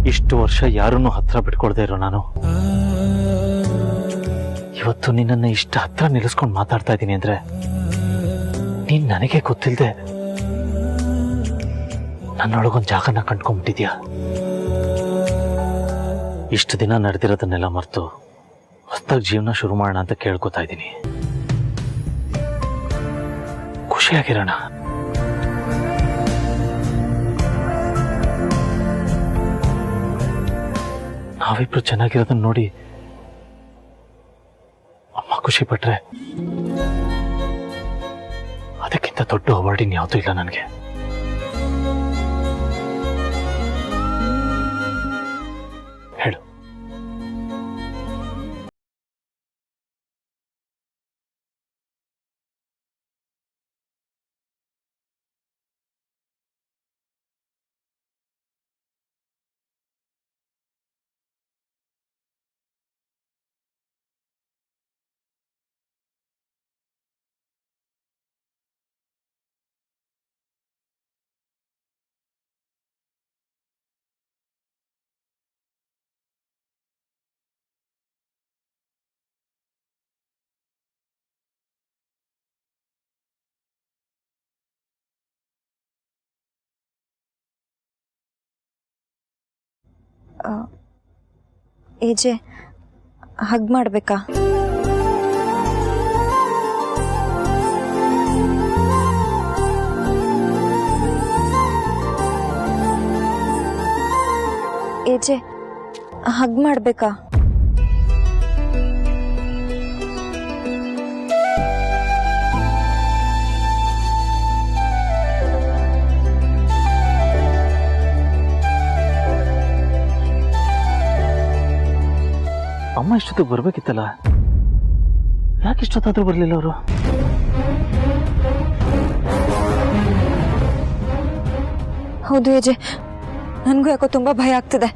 ಇಷ್ಟು ವರ್ಷ ಯಾರನ್ನೂ ಹತ್ರ ಬಿಟ್ಕೊಳ್ದೇ ಇರೋ ನಾನು ಇವತ್ತು ನಿನ್ನನ್ನು ಇಷ್ಟ ಹತ್ರ ನಿಲ್ಲಿಸ್ಕೊಂಡು ಮಾತಾಡ್ತಾ ಇದ್ದೀನಿ ಅಂದ್ರೆ ನೀನ್ ನನಗೆ ಗೊತ್ತಿಲ್ಲದೆ ನನ್ನೊಳಗೊಂದು ಜಾಗನ ಕಂಡ್ಕೊಂಡ್ಬಿಟ್ಟಿದ್ಯಾ. ಇಷ್ಟು ದಿನ ನಡೆದಿರೋದನ್ನೆಲ್ಲ ಮರೆತು ಹೊಸದಾಗಿ ಜೀವನ ಶುರು ಮಾಡೋಣ ಅಂತ ಕೇಳ್ಕೊತಾ ಇದ್ದೀನಿ. ಖುಷಿಯಾಗಿರೋಣ. ನಾವಿಬ್ರು ಚೆನ್ನಾಗಿರೋದನ್ನ ನೋಡಿ ಅಮ್ಮ ಖುಷಿ ಪಟ್ರೆ ಅದಕ್ಕಿಂತ ದೊಡ್ಡ ಅವಾರ್ಡ್ ಇನ್ಯಾವುದೂ ಇಲ್ಲ ನನಗೆ. ಹೇಳು. ಏಜೆ ಹಗ್ ಮಾಡ್ಬೇಕಾ? ಏಜೆ ಹಗ್ ಮಾಡ್ಬೇಕಾ? ಅಮ್ಮ ಇಷ್ಟೊತ್ತಿಗೆ ಬರ್ಬೇಕಿತ್ತಲ್ಲ, ಯಾಕೆ ಇಷ್ಟೊತ್ತಾದ್ರೂ ಬರ್ಲಿಲ್ಲ ಅವರು? ಹೌದು ಏಜೆ, ನನಗೂ ಯಾಕೋ ತುಂಬಾ ಭಯ ಆಗ್ತಿದೆ.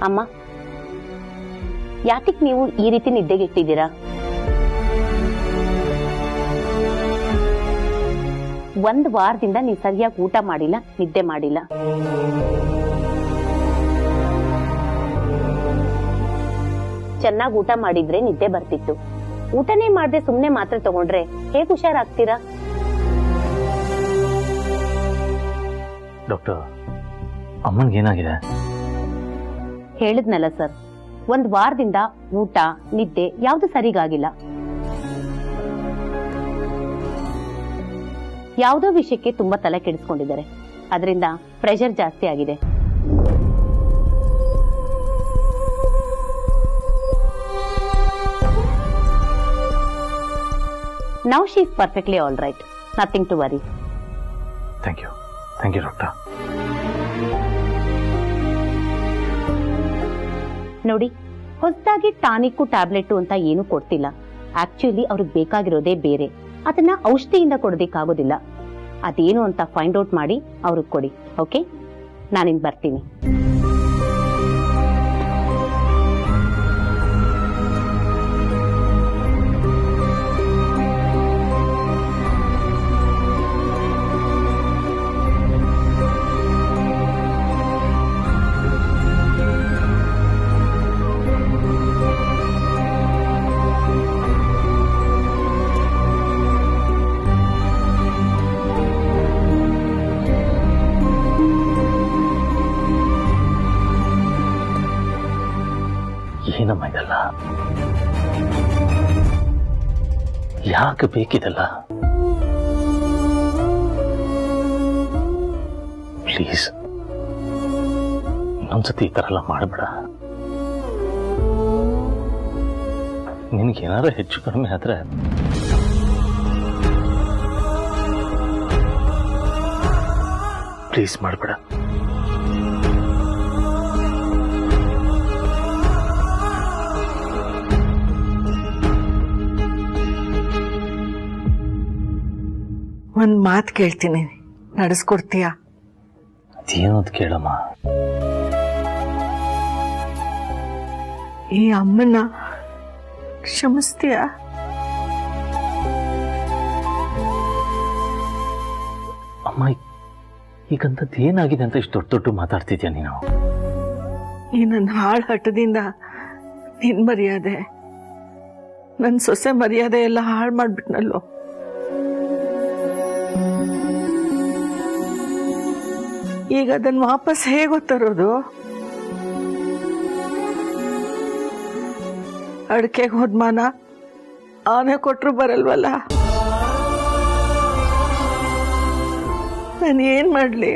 ಅಮ್ಮ, ಯಾತಿಕ್ ನೀವು ಈ ರೀತಿ ನಿದ್ದೆಗೆಟ್ಟಿದ್ದೀರಾ? ಒಂದ್ ವಾರದಿಂದ ನೀವು ಸರಿಯಾಗಿ ಊಟ ಮಾಡಿಲ್ಲ, ನಿದ್ದೆ ಮಾಡಿಲ್ಲ. ಚೆನ್ನಾಗಿ ಊಟ ಮಾಡಿದ್ರೆ ನಿದ್ದೆ ಬರ್ತಿತ್ತು. ಊಟನೇ ಮಾಡದೆ ಸುಮ್ನೆ ಮಾತ್ರೆ ತಗೊಂಡ್ರೆ ಹೇಗ್ ಹುಷಾರಾಗ್ತೀರಾ? ಡಾಕ್ಟರ್, ಅಮ್ಮನ್ಗೇನಾಗಿದೆ? ಹೇಳಿದ್ನಲ್ಲ ಸರ್, ಒಂದ್ ವಾರದಿಂದ ಊಟ ನಿದ್ದೆ ಯಾವ್ದು ಸರಿಗಾಗಿಲ್ಲ. ಯಾವುದೋ ವಿಷಯಕ್ಕೆ ತುಂಬಾ ತಲೆ ಕೆಡಿಸ್ಕೊಂಡಿದ್ದಾರೆ. ಅದರಿಂದ ಪ್ರೆಷರ್ ಜಾಸ್ತಿ ಆಗಿದೆ. Now she is perfectly all right, nothing to worry. Thank you doctor. ನೋಡಿ, ಹೊಸದಾಗಿ ಟಾನಿಕ್ ಟ್ಯಾಬ್ಲೆಟ್ ಅಂತ ಏನು ಕೊಡ್ತಿಲ್ಲ. ಆಕ್ಚುಲಿ ಅವ್ರಿಗೆ ಬೇಕಾಗಿರೋದೇ ಬೇರೆ. ಅದನ್ನ ಔಷಧಿಯಿಂದ ಕೊಡೋದಿಕ್ಕಾಗೋದಿಲ್ಲ. ಅದೇನು ಅಂತ ಫೈಂಡ್ ಔಟ್ ಮಾಡಿ ಅವ್ರಿಗೆ ಕೊಡಿ. ಓಕೆ, ನಾನಿನ್ ಬರ್ತೀನಿ. ಏನಮ್ಮ ಇದೆಲ್ಲ? ಯಾಕೆ ಬೇಕಿದೆಲ್ಲ? ಪ್ಲೀಸ್ ಇನ್ನೊಂದ್ಸತಿ ಈ ತರ ಎಲ್ಲ ಮಾಡಬೇಡ. ನಿನಗೇನಾದ್ರೂ ಹೆಚ್ಚು ಕಡಿಮೆ ಆದ್ರೆ ಪ್ಲೀಸ್ ಮಾಡಬೇಡ. ಒಂದ್ ಮಾತು ಕೇಳ್ತೀನಿ, ನಡೆಸ್ಕೊಡ್ತೀಯಾ? ಅದೇನೋದು ಕೇಳಮ್ಮ. ಈ ಅಮ್ಮನ ಕ್ಷಮಿಸ್ತೀಯಾ? ಅಮ್ಮ, ಈಗಂತದ್ದು ಏನಾಗಿದೆ ಅಂತ ಇಷ್ಟು ದೊಡ್ಡ ದೊಡ್ಡ ಮಾತಾಡ್ತಿದ್ಯಾ ನೀನು? ಈ ನನ್ನ ಹಾಳು ಹಠದಿಂದ ನಿನ್ ಮರ್ಯಾದೆ, ನನ್ನ ಸೊಸೆ ಮರ್ಯಾದೆ ಎಲ್ಲ ಹಾಳು ಮಾಡ್ಬಿಟ್ನಲ್ಲೋ. ಈಗ ಅದನ್ನ ವಾಪಸ್ ಹೇಗೋ ತರೋದು? ಅಡಿಕೆಗೆ ಹೋದ್ಮಾನ ಆನೆ ಕೊಟ್ರು ಬರಲ್ವಲ್ಲ. ನಾನು ಏನ್ ಮಾಡ್ಲಿ?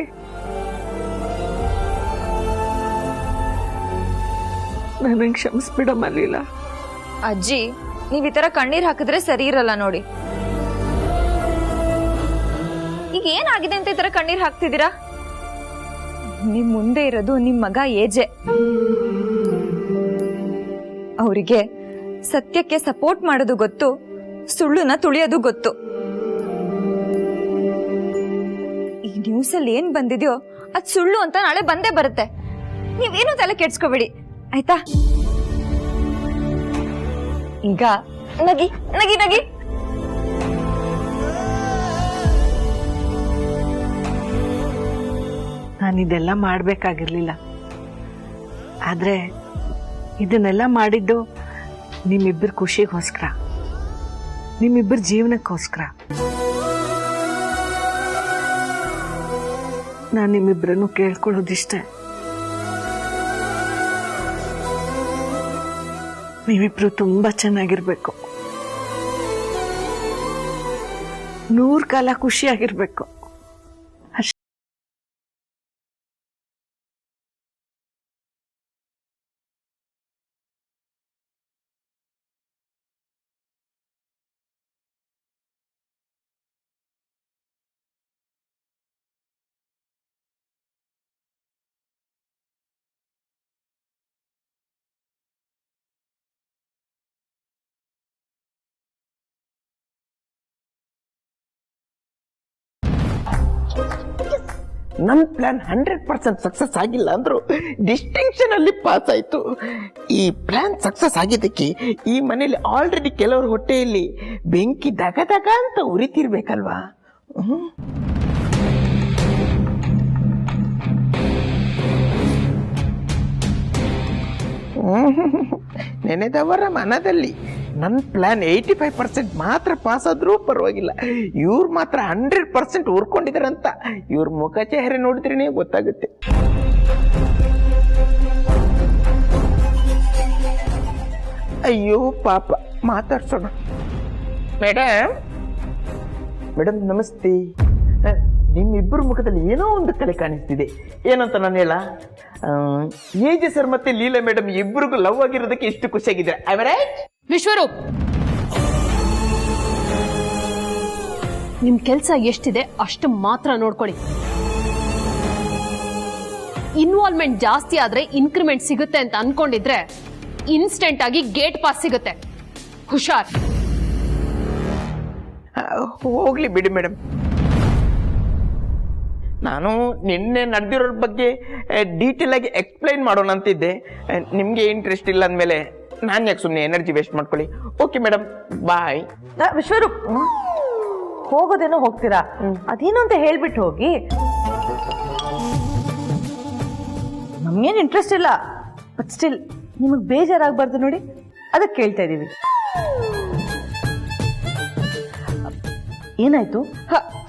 ನನಗೆ ಕ್ಷಮಿಸ್ಬಿಡಮ್ಮ ಲೀಲಾ. ಅಜ್ಜಿ, ನೀವ್ ಈ ತರ ಕಣ್ಣೀರ್ ಹಾಕಿದ್ರೆ ಸರಿ ಇರಲ್ಲ ನೋಡಿ. ಈಗ ಏನಾಗಿದೆ ಅಂತ ಈ ತರ ಕಣ್ಣೀರ್ ಹಾಕ್ತಿದ್ದೀರಾ? ನಿಮ್ ಮುಂದೆ ಇರೋದು ನಿಮ್ ಮಗ ಏಜೆ. ಅವರಿಗೆ ಸತ್ಯಕ್ಕೆ ಸಪೋರ್ಟ್ ಮಾಡೋದು ಗೊತ್ತು, ಸುಳ್ಳುನ ತುಳಿಯೋದು ಗೊತ್ತು. ಈ ನ್ಯೂಸ್ ಅಲ್ಲಿ ಏನ್ ಬಂದಿದ್ಯೋ ಅದ್ ಸುಳ್ಳು ಅಂತ ನಾಳೆ ಬಂದೇ ಬರುತ್ತೆ. ನೀವೇನು ತಲೆ ಕೆಡ್ಸ್ಕೋಬೇಡಿ ಆಯ್ತಾ? ಈಗ ನಗಿ ನಗಿ ನಗಿ. ನಾನಿದೆಲ್ಲ ಮಾಡ್ಬೇಕಾಗಿರ್ಲಿಲ್ಲ, ಆದ್ರೆ ಇದನ್ನೆಲ್ಲ ಮಾಡಿದ್ದು ನಿಮ್ಮಿಬ್ಬರ ಖುಷಿಗೋಸ್ಕರ, ನಿಮ್ಮಿಬ್ಬರ ಜೀವನಕ್ಕೋಸ್ಕರ. ನಾನು ನಿಮ್ಮಿಬ್ಬರನ್ನು ಕೇಳ್ಕೊಳ್ಳೋದಿಷ್ಟೇ, ನೀವಿಬ್ರು ತುಂಬಾ ಚೆನ್ನಾಗಿರ್ಬೇಕು, 100 ಕಾಲ ಖುಷಿಯಾಗಿರ್ಬೇಕು. ನನ್ನ ಪ್ಲಾನ್ 100% ಸಕ್ಸಸ್ ಆಗಿಲ್ಲ ಅಂದ್ರು ಡಿಸ್ಟಿಂಕ್ಷನ್ ಅಲ್ಲಿ ಪಾಸ್ ಆಯ್ತು. ಈ ಪ್ಲಾನ್ ಸಕ್ಸಸ್ ಆಗಿದ್ದಕ್ಕೆ ಈ ಮನೇಲಿ ಆಲ್ರೆಡಿ ಕೆಲವ್ರ ಹೊಟ್ಟೆಯಲ್ಲಿ ಬೆಂಕಿ ದಗ ದಗ ಅಂತ ಉರಿತಿರ್ಬೇಕಲ್ವಾ? ನೆನೆದವರ ಮನದಲ್ಲಿ ನನ್ನ ಪ್ಲಾನ್ 85% ಮಾತ್ರ ಪಾಸ್ ಆದ್ರೂ ಪರವಾಗಿಲ್ಲ, ಇವ್ರು ಮಾತ್ರ 100% ಊರ್ಕೊಂಡಿದಾರಂತ ಇವ್ರ ಮುಖ ಚೆಹರೆ ನೋಡಿದ್ರೇನೆ ಗೊತ್ತಾಗುತ್ತೆ. ಅಯ್ಯೋ ಪಾಪ, ಮಾತಾಡ್ಸೋಣ. ಮೇಡಮ್ ಮೇಡಮ್ ನಮಸ್ತೆ. ನಿಮ್ಮಿಬ್ಬರ ಮುಖದಲ್ಲಿ ಏನೋ ಒಂದು ಕಲೆ ಕಾಣಿಸ್ತಿದೆ, ಏನಂತ ನಾನು ಹೇಳ? ಏಜೆ ಸರ್ ಮತ್ತೆ ಲೀಲಾ ಮೇಡಮ್ ಇಬ್ಬರಿಗೂ ಲವ್ ಆಗಿರೋದಕ್ಕೆ ಎಷ್ಟು ಖುಷಿಯಾಗಿದೆ. ವಿಶ್ವರೂಪ್, ನಿಮ್ ಕೆಲ್ಸ ಎಷ್ಟಿದೆ ಅಷ್ಟು ಮಾತ್ರ ನೋಡ್ಕೊಳ್ಳಿ. ಇನ್ವಾಲ್ವ್ಮೆಂಟ್ ಜಾಸ್ತಿ ಆದ್ರೆ ಇನ್ಕ್ರಿಮೆಂಟ್ ಸಿಗುತ್ತೆ ಅಂತ ಅನ್ಕೊಂಡಿದ್ರೆ ಇನ್ಸ್ಟೆಂಟ್ ಆಗಿ ಗೇಟ್ ಪಾಸ್ ಸಿಗುತ್ತೆ. ಹುಷಾರ್. ಹೋಗ್ಲಿ ಬಿಡಿ ಮೇಡಮ್, ನಾನು ನಿನ್ನೆ ನಡೆದಿರೋ ಬಗ್ಗೆ ಡೀಟೇಲ್ ಆಗಿ ಎಕ್ಸ್ಪ್ಲೈನ್ ಮಾಡೋಣ ಅಂತಿದ್ದೆ. ನಿಮ್ಗೆ ಇಂಟ್ರೆಸ್ಟ್ ಇಲ್ಲ ಅಂದಮೇಲೆ ನಾನು ಯಾಕೆ ಸುಮ್ಮನೆ ಎನರ್ಜಿ ವೇಸ್ಟ್ ಮಾಡ್ಕೊಳ್ಳಿ. ಓಕೆ ಮೇಡಮ್, ಬಾಯ್. ವಿಶ್ವರೂಪ್, ಹೋಗೋದೇನೋ ಹೋಗ್ತೀರಾ, ಅದೇನು ಅಂತ ಹೇಳ್ಬಿಟ್ಟು ಹೋಗಿ. ನಮ್ಗೇನು ಇಂಟ್ರೆಸ್ಟ್ ಇಲ್ಲ, ಬಟ್ ಸ್ಟಿಲ್ ನಿಮಗೆ ಬೇಜಾರಾಗಬಾರ್ದು ನೋಡಿ, ಅದಕ್ಕೆ ಕೇಳ್ತಾ ಇದ್ದೀವಿ. ಏನಾಯ್ತು?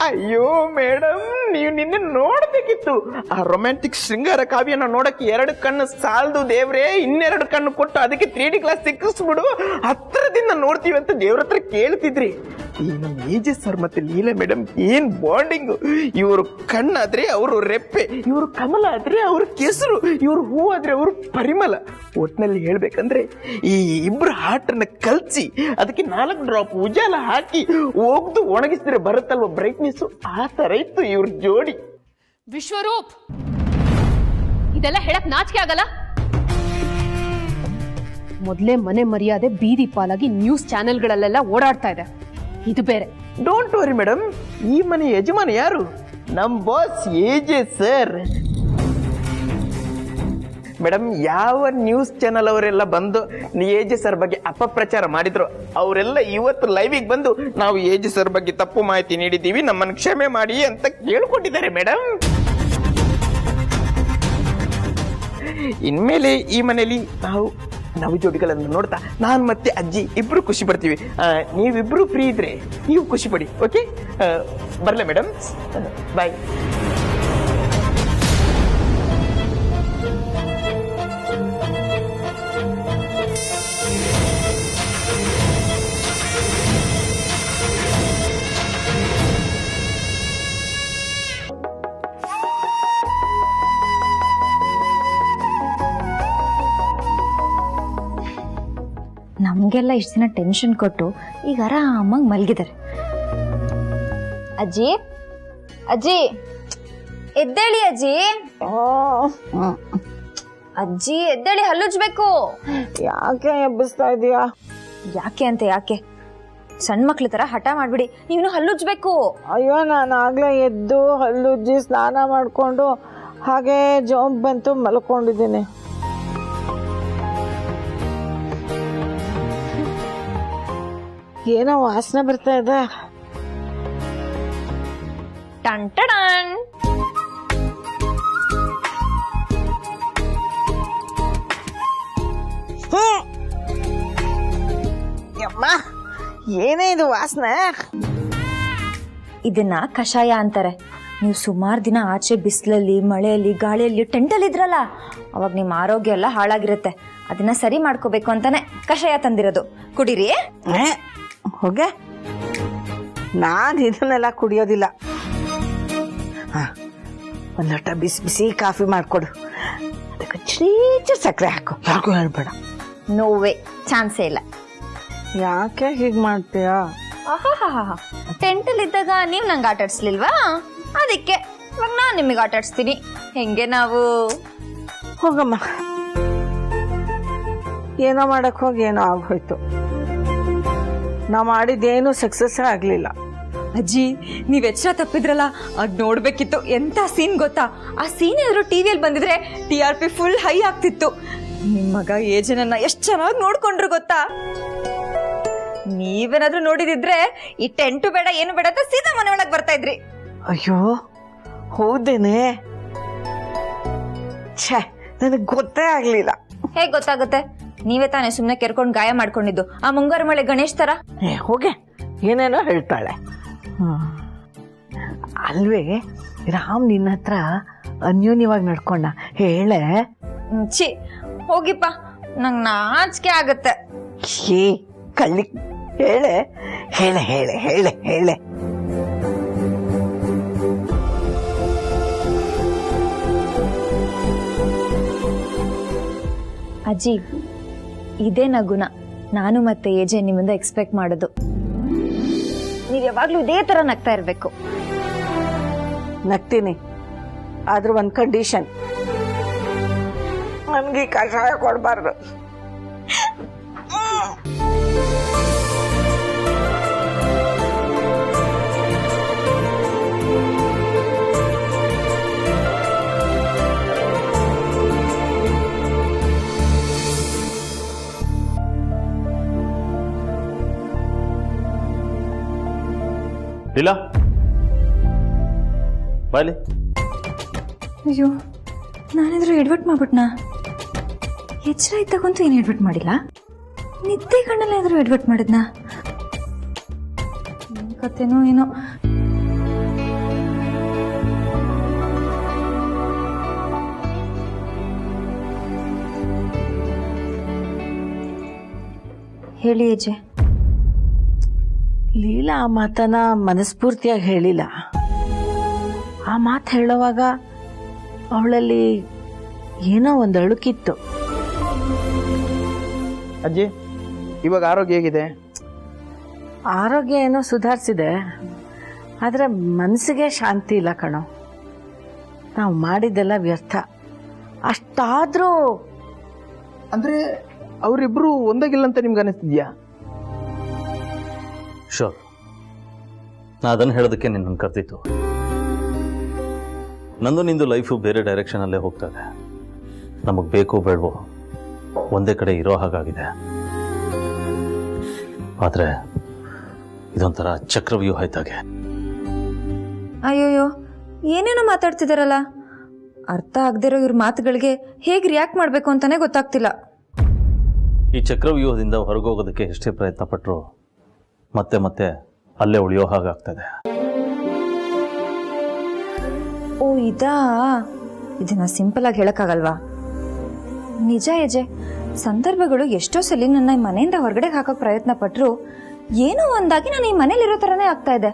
ಅಯ್ಯೋ ಮೇಡಮ್, ನೀವು ನಿನ್ನೆ ನೋಡ್ಬೇಕಿತ್ತು. ಆ ರೊಮ್ಯಾಂಟಿಕ್ ಶೃಂಗಾರ ಕಾವ್ಯನ ನೋಡಕ್ಕೆ 2 ಕಣ್ಣು ಸಾಲದು ದೇವ್ರೆ, 2 ಕಣ್ಣು ಕೊಟ್ಟು ಅದಕ್ಕೆ 3D ಗ್ಲಾಸ್ ಸಿಕ್ಕಿಸ್ಬಿಡು, ಹತ್ರದಿಂದ ನೋಡ್ತೀವಿ ಅಂತ ದೇವ್ರ ಹತ್ರ ಕೇಳ್ತಿದ್ರಿ. ಈ ನಮ್ಮ ಏಜಸ್ ಸರ್ ಮತ್ತೆ ಲೀಲಾ ಮೇಡಮ್ ಏನ್ ಬಾಂಡಿಂಗು. ಇವರು ಕಣ್ಣಾದ್ರೆ ಅವರು ರೆಪ್ಪೆ, ಇವರು ಕಮಲ ಆದ್ರೆ ಅವ್ರ ಕೆಸರು, ಇವರು ಹೂ ಆದ್ರೆ ಅವರು ಪರಿಮಳ. ಒಟ್ನಲ್ಲಿ ಹೇಳ್ಬೇಕಂದ್ರೆ ಈ ಇಬ್ರು ಹಾಟನ್ನ ಕಲ್ಸಿ ಅದಕ್ಕೆ 4 ಡ್ರಾಪ್ ಉಜಾಲ ಹಾಕಿ ಹೋಗ್ದು ಒಣಗಿಸಿದ್ರೆ ಬರುತ್ತಲ್ವ ಬ್ರೈಟ್ನೆಸ್, ಆ ತರ ಇತ್ತು ಇವ್ರ ಜೋಡಿ. ವಿಶ್ವರೂಪ್, ಇದೆಲ್ಲ ಹೇಳಕ್ ನಾಚಿಕೆ ಆಗಲ್ಲ? ಮೊದ್ಲೇ ಮನೆ ಮರ್ಯಾದೆ ಬೀದಿ ಪಾಲಾಗಿ ನ್ಯೂಸ್ ಚಾನೆಲ್ಗಳಲ್ಲೆಲ್ಲ ಓಡಾಡ್ತಾ ಇದೆ, ಇದು ಬೇರೆ. ಡೋಂಟ್ ವರಿ ಮೇಡಮ್, ಈ ಮನೆ ಯಜಮಾನ ಯಾರು? ನಮ್ ಬಾಸ್ ಎಜೆ ಸರ್. ಮೇಡಮ್, ಯಾವ ನ್ಯೂಸ್ ಚಾನಲ್ ಅವರೆಲ್ಲ ಬಂದು ಎಜೆ ಸರ್ ಬಗ್ಗೆ ಅಪಪ್ರಚಾರ ಮಾಡಿದ್ರು ಅವರೆಲ್ಲ ಇವತ್ತು ಲೈವಿಗೆ ಬಂದು ನಾವು ಎಜೆ ಸರ್ ಬಗ್ಗೆ ತಪ್ಪು ಮಾಹಿತಿ ನೀಡಿದ್ದೀವಿ, ನಮ್ಮನ್ನು ಕ್ಷಮೆ ಮಾಡಿ ಅಂತ ಕೇಳ್ಕೊಂಡಿದ್ದಾರೆ ಮೇಡಮ್. ಇನ್ಮೇಲೆ ಈ ಮನೆಯಲ್ಲಿ ನಾವು ಜೋಡಿಗಳನ್ನು ನೋಡ್ತಾ ನಾನು ಮತ್ತೆ ಅಜ್ಜಿ ಇಬ್ರು ಖುಷಿ ಪಡ್ತೀವಿ. ನೀವಿಬ್ರು ಫ್ರೀ ಇದ್ರೆ ನೀವು ಖುಷಿ ಪಡಿ. ಓಕೆ, ಬರ್ಲೇ ಮೇಡಮ್, ಬಾಯ್. ನಮಗೆಲ್ಲ ಇಷ್ಟು ದಿನ ಟೆನ್ಷನ್ ಕೊಟ್ಟು ಈಗ ಆರಾಮಾಗಿ ಮಲಗಿದ್ದಾರೆ. ಅಜ್ಜಿ ಅಜ್ಜಿ ಎದ್ದೇಳಿ ಅಜ್ಜಿ. ಅಜ್ಜಿ ಎದ್ದೇಳಿ, ಹಲ್ಲುಜ್ಬೇಕು. ಯಾಕೆ ಎಬ್ಬಿಸ್ತಾ ಇದೀಯಾ? ಯಾಕೆ ಅಂತ ಯಾಕೆ, ಸಣ್ಣ ಮಕ್ಳ ತರ ಹಠ ಮಾಡ್ಬಿಡಿ, ನೀನು ಹಲ್ಲುಜ್ಬೇಕು. ಅಯ್ಯೋ, ನಾನು ಆಗ್ಲೇ ಎದ್ದು ಹಲ್ಲುಜ್ಜಿ ಸ್ನಾನ ಮಾಡ್ಕೊಂಡು ಹಾಗೆ ಜೋಂಬ್ ಬಂತು ಮಲ್ಕೊಂಡಿದ್ದೀನಿ. ಏನೋ ವಾಸನೆ ಬರ್ತಾ ಇದೆ. ಟನ್ ಟಡನ್. ಯಮ್ಮ, ಏನೇ ಇದು ವಾಸನೆ? ಇದನ್ನ ಕಷಾಯ ಅಂತಾರೆ. ನೀವು ಸುಮಾರು ದಿನ ಆಚೆ ಬಿಸಿಲಲ್ಲಿ, ಮಳೆಯಲ್ಲಿ, ಗಾಳಿಯಲ್ಲಿ, ಟೆಂಟಲ್ಲಿ ಇದ್ರಲ್ಲ, ಅವಾಗ ನಿಮ್ಮ ಆರೋಗ್ಯ ಎಲ್ಲ ಹಾಳಾಗಿರುತ್ತೆ. ಅದನ್ನ ಸರಿ ಮಾಡ್ಕೋಬೇಕು ಅಂತಾನೆ ಕಷಾಯ ತಂದಿರೋದು, ಕುಡೀರಿ. ಹೋಗೆ, ನಾನು ಇದನ್ನೆಲ್ಲ ಕುಡಿಯೋದಿಲ್ಲ. ಒಂದು ಲೋಟ ಬಿಸಿ ಬಿಸಿ ಕಾಫಿ ಮಾಡ್ಕೊಡು, ಅದಕ್ಕೆ ಚೀಚು ಸಕ್ಕರೆ ಹಾಕು, ಯಾರಿಗೂ ಹೇಳ್ಬೇಡ. ನೋವೇ, ಚಾನ್ಸೇ ಇಲ್ಲ. ಯಾಕೆ ಹೀಗೆ ಮಾಡ್ತೀಯಾ? ಟೆಂಟಲ್ಲಿ ಇದ್ದಾಗ ನೀವು ನಂಗೆ ಆಟ ಆಡಿಸ್ಲಿಲ್ವಾ, ಅದಕ್ಕೆ ಇವಾಗ ನಾನು ನಿಮಗೆ ಆಟ ಆಡಿಸ್ತೀನಿ. ಹೆಂಗೆ ನಾವು? ಹೋಗಮ್ಮ, ಏನೋ ಮಾಡಕ್ ಹೋಗಿ ಏನೋ ಆಗೋಯ್ತು. ನಾವು ಮಾಡಿದ್ದೇನು ಸಕ್ಸಸ್ ಆಗ್ಲಿಲ್ಲ. ಅಜ್ಜಿ, ನೀವ್ ಎಚ್ಚರ ತಪ್ಪಿದ್ರಲ್ಲ, ಅದ್ ನೋಡ್ಬೇಕಿತ್ತು. ಎಂತ ಸೀನ್ ಗೊತ್ತಾ? ಆ ಸೀನ್ ಏನಾದ್ರು ಟಿವಿಯಲ್ಲಿ ಬಂದಿದ್ರೆ TRP ಫುಲ್ ಹೈ ಆಗ್ತಿತ್ತು. ನಿಮ್ ಮಗ ಏಜನನ್ನ ಎಷ್ಟ್ ಚೆನ್ನಾಗಿ ನೋಡ್ಕೊಂಡ್ರು ಗೊತ್ತಾ? ನೀವೇನಾದ್ರೂ ನೋಡಿದಿದ್ರೆ ಈ ಟೆಂಟು ಬೇಡ ಏನು ಬೇಡ ಅಂತ ಸೀದಾ ಮನೆ ಒಳಗ್ ಬರ್ತಾ ಇದ್ರಿ. ಅಯ್ಯೋ, ಹೌದೇನೆ? ಛೇ, ನನಗೆ ಗೊತ್ತೇ ಆಗ್ಲಿಲ್ಲ. ಹೇಗ್ ಗೊತ್ತಾಗುತ್ತೆ? ನೀವೇ ತಾನೇ ಸುಮ್ನೆ ಕೆರ್ಕೊಂಡ್ ಗಾಯ ಮಾಡ್ಕೊಂಡಿದ್ದು, ಆ ಮುಂಗಾರು ಮಳೆ ಗಣೇಶ್ ತರ. ಹೋಗೆ, ಏನೇನೋ ಹೇಳ್ತಾಳೆ. ಅಲ್ವೇ, ರಾಮ್ ನಿನ್ನ ಹತ್ರ ಅನ್ಯೋನ್ಯವಾಗಿ ನಡ್ಕೊಂಡ, ಹೇಳೆ. ಛೀ, ಹೋಗಿಪ್ಪ, ನಂಗ್ ನಾಚಿಕೆ ಆಗತ್ತೆ. ಏ ಕಳ್ಳಿ, ಹೇಳೆ ಹೇಳೆ ಹೇಳೆ ಹೇಳೆ ಹೇಳೆ. ಅಜ್ಜಿ, ಇದೇ ನಗುನ ನಾನು ಮತ್ತೆ ಏಜೆ ನಿಮ್ಮಿಂದ ಎಕ್ಸ್ಪೆಕ್ಟ್ ಮಾಡೋದು. ನೀವ್ ಯಾವಾಗ್ಲೂ ಇದೇ ತರ ನಗ್ತಾ ಇರ್ಬೇಕು. ನಗ್ತೀನಿ, ಆದ್ರೂ ಒಂದ್ ಕಂಡೀಷನ್, ನನ್ಗೆ ಕಷಾಯ ಕೊಡ್ಬಾರ್ದು. ಇಲ್ಲ ಬಾಯ್ಲಿ. ಅಯ್ಯೋ, ನಾನೇನಾದ್ರೂ ಎಡ್ವರ್ಟ್ ಮಾಡ್ಬಿಟ್ನಾ? ಎಚ್ಚರ ಇದ್ದಾಗಂತೂ ಏನು ಎಡ್ವರ್ಟ್ ಮಾಡಿಲ್ಲ, ನಿದ್ದೆ ಕಣ್ಣಲ್ಲಿ ಏನಾದ್ರೂ ಎಡ್ವರ್ಟ್ ಮಾಡಿದ್ನಾ? ಕತೆನೋ ಏನೋ. ಹೇಳಿ ಅಜ್ಜೆ. ಲೀಲಾ ಆ ಮಾತನ್ನ ಮನಸ್ಫೂರ್ತಿಯಾಗಿ ಹೇಳಿಲ್ಲ. ಆ ಮಾತು ಹೇಳುವಾಗ ಅವಳಲ್ಲಿ ಏನೋ ಒಂದು ಅಳುಕಿತ್ತು. ಅಜ್ಜಿ, ಇವಾಗ ಆರೋಗ್ಯ ಹೇಗಿದೆ? ಆರೋಗ್ಯ ಏನೋ ಸುಧಾರಿಸಿದೆ, ಆದರೆ ಮನಸ್ಸಿಗೆ ಶಾಂತಿ ಇಲ್ಲ ಕಣೋ. ನಾವು ಮಾಡಿದ್ದೆಲ್ಲ ವ್ಯರ್ಥ. ಅಷ್ಟಾದರೂ ಅಂದ್ರೆ ಅವರಿಬ್ರು ಒಂದಾಗಿಲ್ಲ ಅಂತ ನಿಮ್ಗೆ ಅನಿಸ್ತಿದ್ಯಾ? ಶೋರ್, ನಾ ಅದನ್ನು ಹೇಳೋದಕ್ಕೆ ನಿನ್ನನ್ನು ಕರೆದಿತ್ತು. ನಂದು ನಿಂದು ಲೈಫು ಬೇರೆ ಡೈರೆಕ್ಷನಲ್ಲೇ ಹೋಗ್ತಾ ಇದೆ. ನಮಗೆ ಬೇಕೋ ಬೇಡವೋ ಒಂದೇ ಕಡೆ ಇರೋ ಹಾಗಾಗಿದೆ. ಆದರೆ ಇದೊಂಥರ ಚಕ್ರವ್ಯೂಹ ಇದ್ದಾಗೆ. ಅಯ್ಯೋಯ್ಯೋ, ಏನೇನೋ ಮಾತಾಡ್ತಿದಾರಲ್ಲ. ಅರ್ಥ ಆಗದಿರೋ ಇವ್ರ ಮಾತುಗಳಿಗೆ ಹೇಗೆ ರಿಯಾಕ್ಟ್ ಮಾಡಬೇಕು ಅಂತಾನೆ ಗೊತ್ತಾಗ್ತಿಲ್ಲ. ಈ ಚಕ್ರವ್ಯೂಹದಿಂದ ಹೊರಗೋಗೋದಕ್ಕೆ ಎಷ್ಟೇ ಪ್ರಯತ್ನ ಪಟ್ಟರು ಮತ್ತೆ ಮತ್ತೆ ಅಲ್ಲೇ ಉಳಿಯೋ ಹಾಗಾಗ್ತದೆ. ಓ ಇದನ್ನ ಸಿಂಪಲ್ ಆಗಿ ಹೇಳಕ್ಕಾಗಲ್ವಾ? ನಿಜ ಯಜೆ, ಸಂದರ್ಭಗಳು ಎಷ್ಟೋ ಸಲ ನನ್ನ ಈ ಮನೆಯಿಂದ ಹೊರಗಡೆ ಹಾಕಕ್ ಪ್ರಯತ್ನ ಪಟ್ರು ಏನೋ ಒಂದಾಗಿ ನಾನು ಈ ಮನೇಲಿರೋ ತರನೇ ಆಗ್ತಾ ಇದೆ.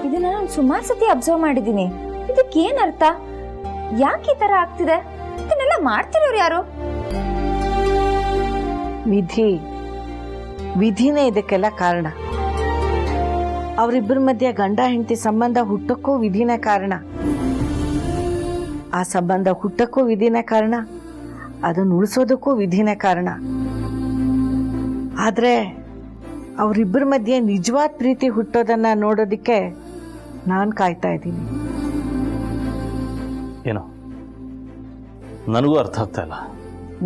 ಇದನ್ನ ನಾನು ಸುಮಾರು ಸತಿ ಅಬ್ಸರ್ವ್ ಮಾಡಿದ್ದೀನಿ. ಇದಕ್ಕೇನ್ ಅರ್ಥ? ಯಾಕೆ ಈ ತರ ಆಗ್ತಿದೆ? ಇದನ್ನೆಲ್ಲ ಮಾಡ್ತಿರೋರು ಯಾರು? ವಿಧಿನೇ ಇದಕ್ಕೆಲ್ಲ ಕಾರಣ. ಅವರಿಬ್ಬರ ಮಧ್ಯೆ ಗಂಡ ಹೆಂಡತಿ ಸಂಬಂಧ ಹುಟ್ಟಕ್ಕೂ ವಿಧಿನೇ ಕಾರಣ. ಆ ಸಂಬಂಧ ಹುಟ್ಟಕ್ಕೂ ವಿಧಿನೇ ಕಾರಣ, ಅದನ್ನು ಉಳಿಸೋದಕ್ಕೂ ವಿಧಿನೇ ಕಾರಣ. ಆದ್ರೆ ಅವರಿಬ್ಬರ ಮಧ್ಯೆ ನಿಜವಾದ ಪ್ರೀತಿ ಹುಟ್ಟೋದನ್ನ ನೋಡೋದಿಕ್ಕೆ ನಾನು ಕಾಯ್ತಾ ಇದ್ದೀನಿ. ಏನೋ ನನಗೂ ಅರ್ಥ ಆಗ್ತಾ ಇಲ್ಲ.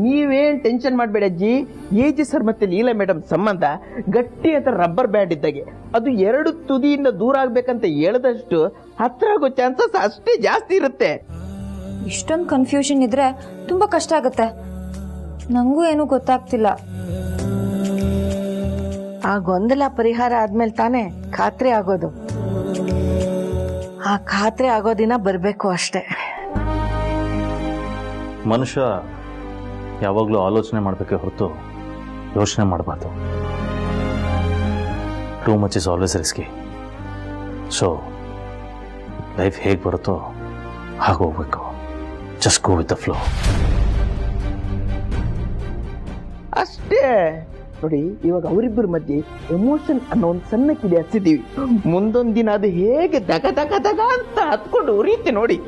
ನೀವೇನ್ ಟೆನ್ಷನ್ ಮಾಡಬೇಡ ಅಜ್ಜಿ. ಎಜಿ ಸರ್ ಮತ್ತೆ ಲೀಲಾ ಮೇಡಮ್ ಸಂಬಂಧ ಗಟ್ಟಿ ಅಂತ ರಬ್ಬರ್ ಬ್ಯಾಂಡ್ ಇದ್ದಾಗೆ. ಅದು ಎರಡು ತುದಿಯಿಂದ ದೂರ ಆಗ್ಬೇಕಂತ ಹೇಳಿದಷ್ಟು ಹತ್ರ ಆಗೋ ಚಾನ್ಸಸ್ ಅಷ್ಟೇ ಜಾಸ್ತಿ ಇರುತ್ತೆ. ಇಷ್ಟೊಂದು ಕನ್ಫ್ಯೂಷನ್ ಇದ್ರೆ ತುಂಬಾ ಕಷ್ಟ ಆಗುತ್ತೆ. ನಂಗೂ ಏನೂ ಗೊತ್ತಾಗ್ತಿಲ್ಲ. ಆ ಗೊಂದಲ ಪರಿಹಾರ ಆದ್ಮೇಲೆ ತಾನೇ ಖಾತ್ರಿ ಆಗೋದು. ಆ ಖಾತ್ರಿ ಆಗೋ ದಿನ ಬರಬೇಕು ಅಷ್ಟೇ. ಮನುಷ್ಯ ಯಾವಾಗಲೂ ಆಲೋಚನೆ ಮಾಡಬೇಕೆ ಹೊರತು ಯೋಚನೆ ಮಾಡಬಾರ್ದು. Too much is always risky. So life ಹೇಗೆ ಬರುತ್ತೋ ಹಾಗೆ ಹೋಗ್ಬೇಕು. Just go with the flow. ಅಷ್ಟೇ ನೋಡಿ. ಇವಾಗ ಅವರಿಬ್ಬರ ಮಧ್ಯೆ ಎಮೋಷನ್ ಅನ್ನೋ ಒಂದು ಸಣ್ಣ ಕಿಡಿ ಹಚ್ಚಿದೀವಿ. ಮುಂದೊಂದು ದಿನ ಅದು ಹೇಗೆ ದಗ ದಗ ದಗ ಅಂತ ಹತ್ಕೊಂಡು ಉರಿಯುತ್ತೆ ನೋಡಿ.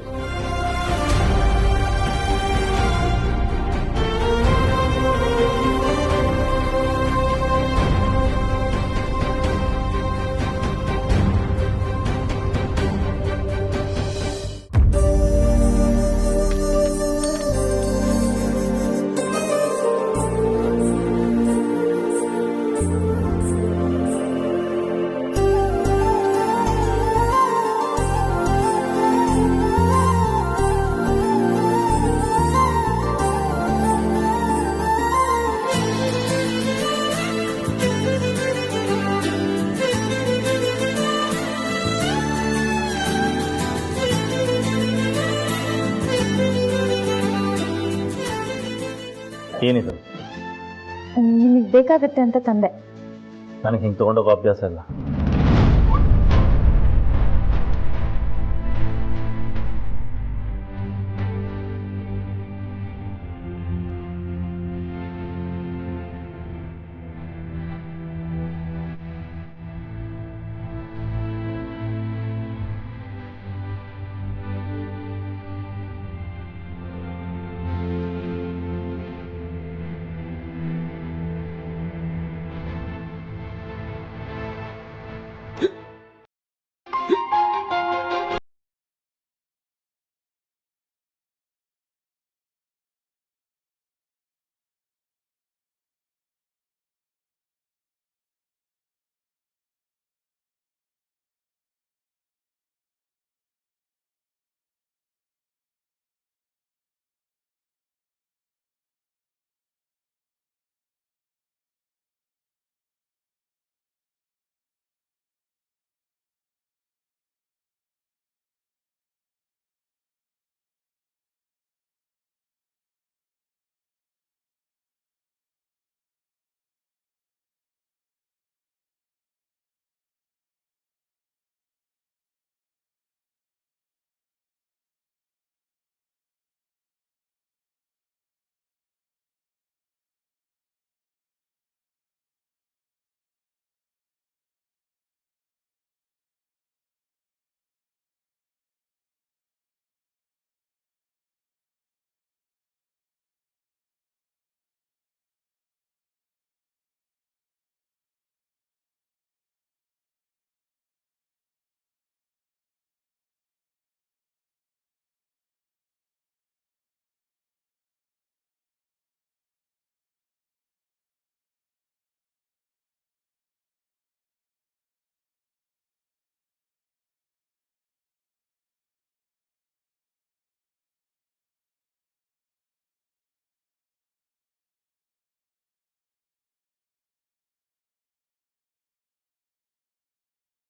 ಏನಿದು? ನಿಮಗೆ ಬೇಕಾಗುತ್ತೆ ಅಂತ ತಂದೆ. ನನಗೆ ಹಿಂಗೆ ತೊಗೊಂಡೋಗೋ ಅಭ್ಯಾಸ ಇಲ್ಲ.